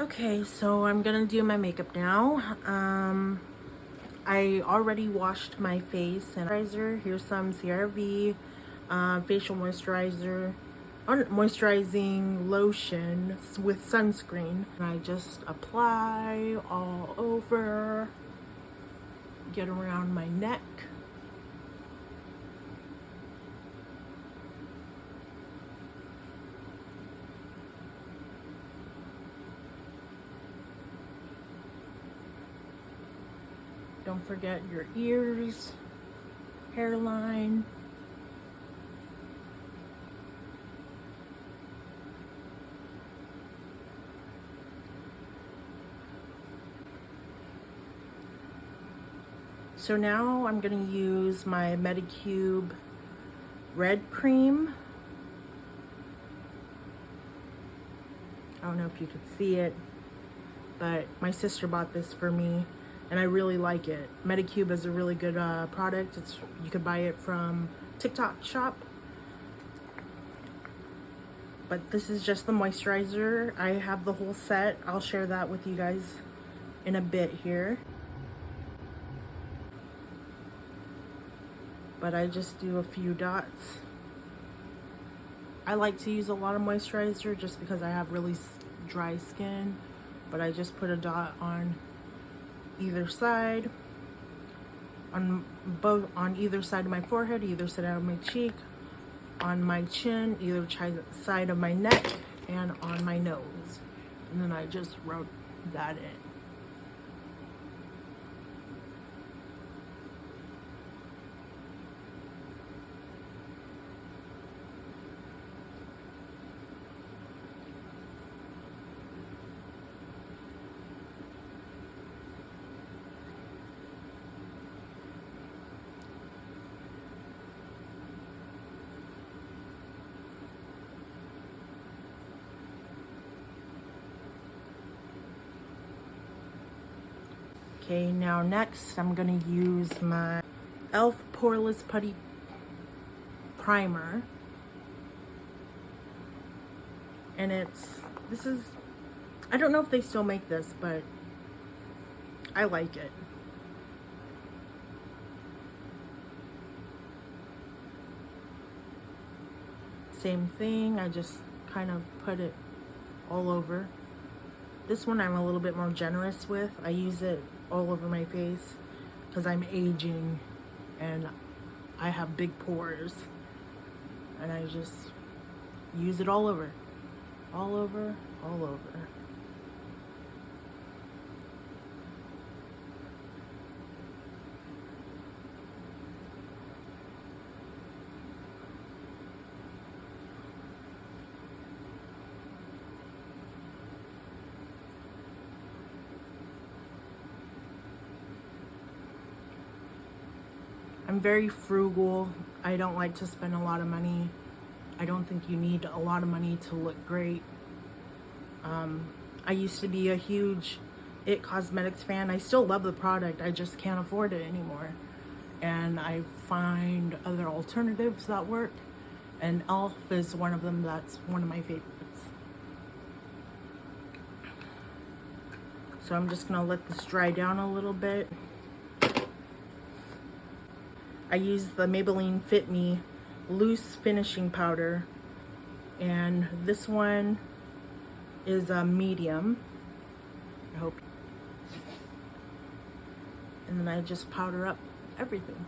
Okay, so I'm gonna do my makeup now. I already washed my face and moisturizer. Here's some CRV facial moisturizer, moisturizing lotion with sunscreen. And I just apply all over, get around my neck. Don't forget your ears, hairline. So now I'm gonna use my Medicube red cream. I don't know if you could see it, but my sister bought this for me and I really like it. Medicube is a really good product. You could buy it from TikTok shop. But this is just the moisturizer. I have the whole set. I'll share that with you guys in a bit here. But I just do a few dots. I like to use a lot of moisturizer just because I have really dry skin, but I just put a dot on either side, on either side of my forehead, either side of my cheek, on my chin, either side of my neck, and on my nose. And then I just rub that in. Okay, now next I'm gonna use my e.l.f. Poreless Putty Primer. And I don't know if they still make this, but I like it. Same thing, I just kind of put it all over. This one I'm a little bit more generous with. I use it all over my face because I'm aging and I have big pores. And I just use it all over. All over, all over. I'm very frugal. I don't like to spend a lot of money. I don't think you need a lot of money to look great. I used to be a huge IT Cosmetics fan. I still love the product. I just can't afford it anymore. And I find other alternatives that work. And e.l.f. is one of them. That's one of my favorites. So I'm just gonna let this dry down a little bit. I use the Maybelline Fit Me loose finishing powder, and this one is a medium. I hope. And then I just powder up everything.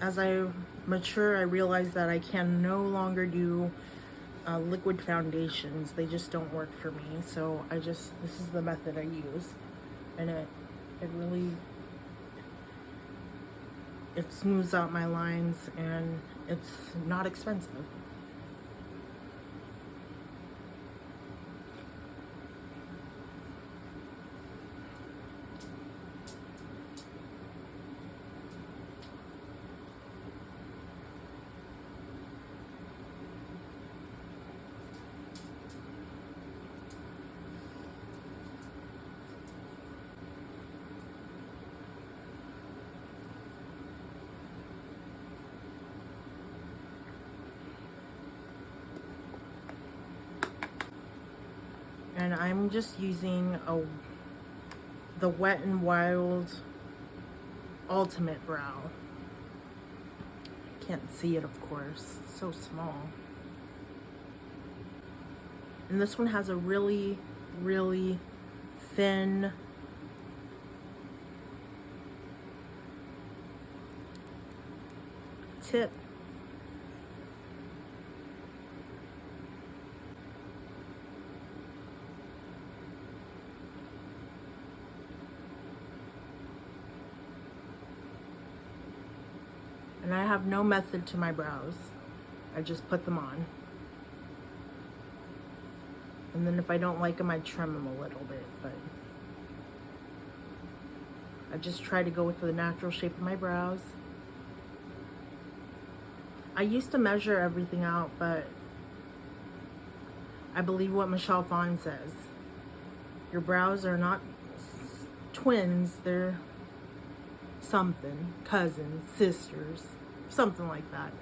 As I mature, I realize that I can no longer do liquid foundations. They just don't work for me. So this is the method I use. And it really, it smooths out my lines and it's not expensive. And I'm just using the Wet n Wild Ultimate Brow. Can't see it, of course. It's so small. And this one has a really, really thin tip. And I have no method to my brows. I just put them on. And then if I don't like them, I trim them a little bit, but I just try to go with the natural shape of my brows. I used to measure everything out, but I believe what Michelle Phan says. Your brows are not twins, they're something, cousins, sisters, something like that.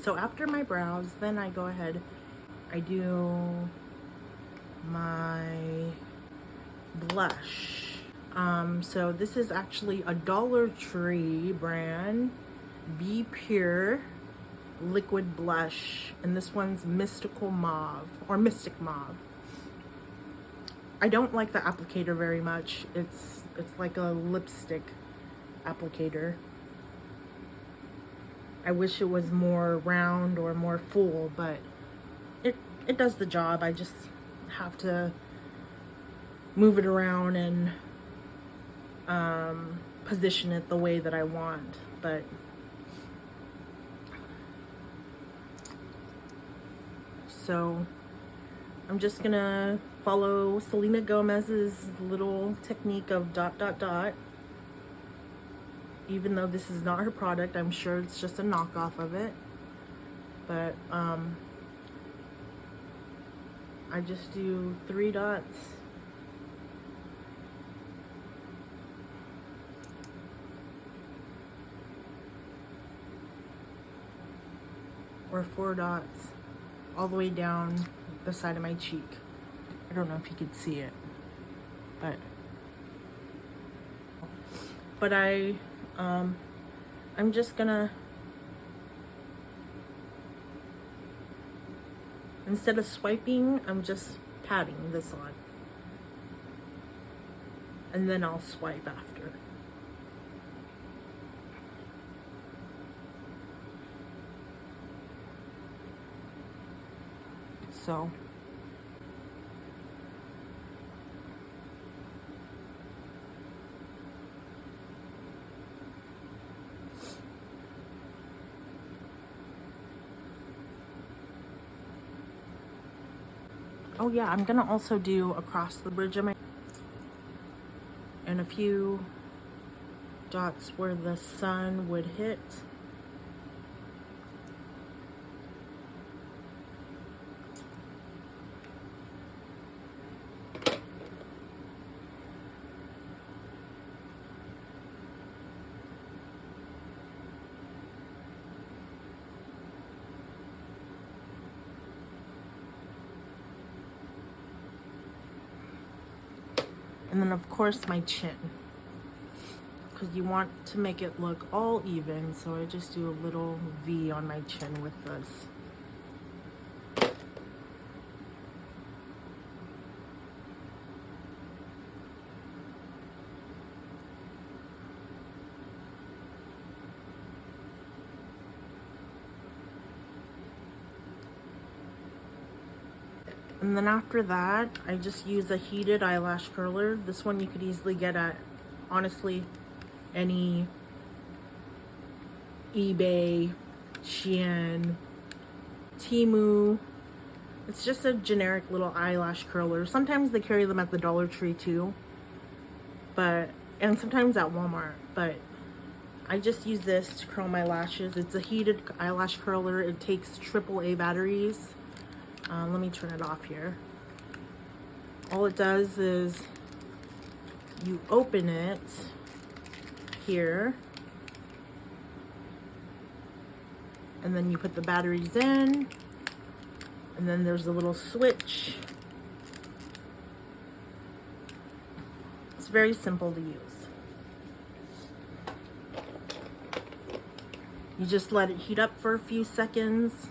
So after my brows, then I go ahead, I do my blush. So this is actually a Dollar Tree brand, Be Pure liquid blush, and this one's Mystical Mauve, or Mystic Mauve. I don't like the applicator very much. It's like a lipstick applicator. I wish it was more round or more full, but it does the job. I just have to move it around and position it the way that I want. But so I'm just gonna follow Selena Gomez's little technique of dot dot dot. Even though this is not her product, I'm sure it's just a knockoff of it. But I just do 3 dots. Or 4 dots all the way down the side of my cheek. I don't know if you could see it, but I'm just gonna, instead of swiping, I'm just patting this on, and then I'll swipe after. So oh yeah, I'm gonna also do across the bridge of my, and a few dots where the sun would hit. And then of course my chin, because you want to make it look all even, so I just do a little V on my chin with this. And then after that, I just use a heated eyelash curler. This one you could easily get at, honestly, any eBay, Shein, Temu. It's just a generic little eyelash curler. Sometimes they carry them at the Dollar Tree too, and sometimes at Walmart, but I just use this to curl my lashes. It's a heated eyelash curler. It takes AAA batteries. Let me turn it off here. All it does is you open it here, and then you put the batteries in, and then there's a little switch. It's very simple to use. You just let it heat up for a few seconds,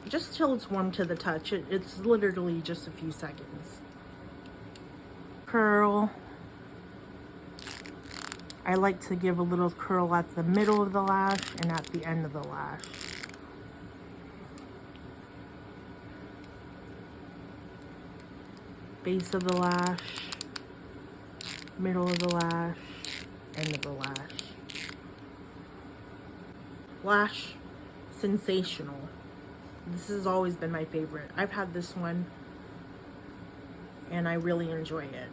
just till it's warm to the touch. It's literally just a few seconds. Curl. I like to give a little curl at the middle of the lash and at the end of the lash. Base of the lash, middle of the lash, end of the lash. Lash Sensational. This has always been my favorite. I've had this one and I really enjoy it.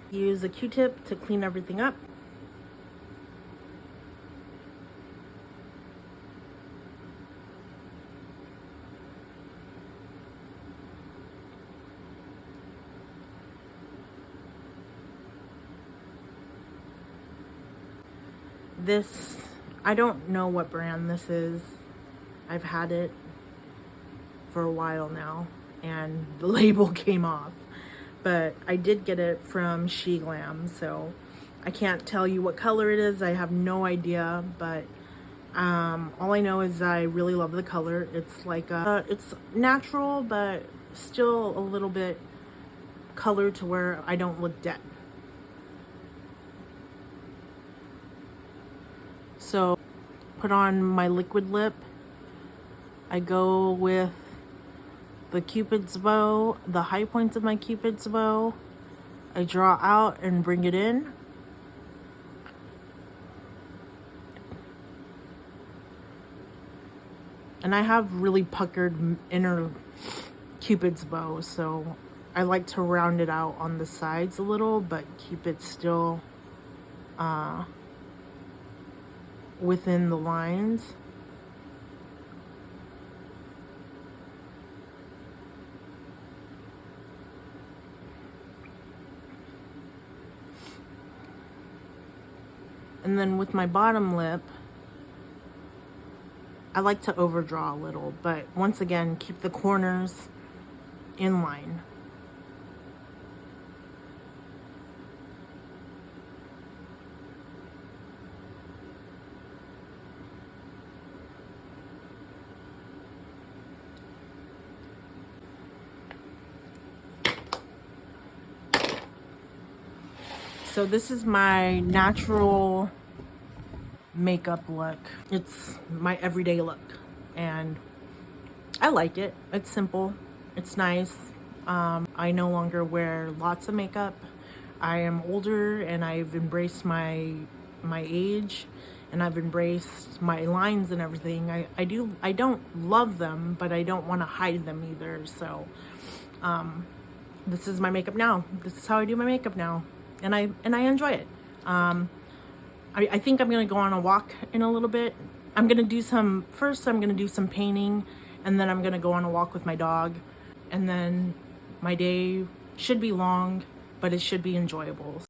Use a Q-tip to clean everything up. This, I don't know what brand this is. I've had it for a while now and the label came off. But I did get it from SheGlam, so I can't tell you what color it is. I have no idea, but all I know is I really love the color. It's like it's natural, but still a little bit colored to where I don't look dead. So put on my liquid lip. I go with the Cupid's bow, the high points of my Cupid's bow. I draw out and bring it in. And I have really puckered inner Cupid's bow, so I like to round it out on the sides a little, but keep it still within the lines. And then with my bottom lip, I like to overdraw a little, but once again, keep the corners in line. So this is my natural makeup look. It's my everyday look and I like it. It's simple, it's nice. I no longer wear lots of makeup. I am older and I've embraced my age and I've embraced my lines and everything. I don't love them, but I don't want to hide them either. So this is my makeup now. This is how I do my makeup now. And I enjoy it. I think I'm gonna go on a walk in a little bit. I'm gonna do some painting, and then I'm gonna go on a walk with my dog. And then my day should be long, but it should be enjoyable.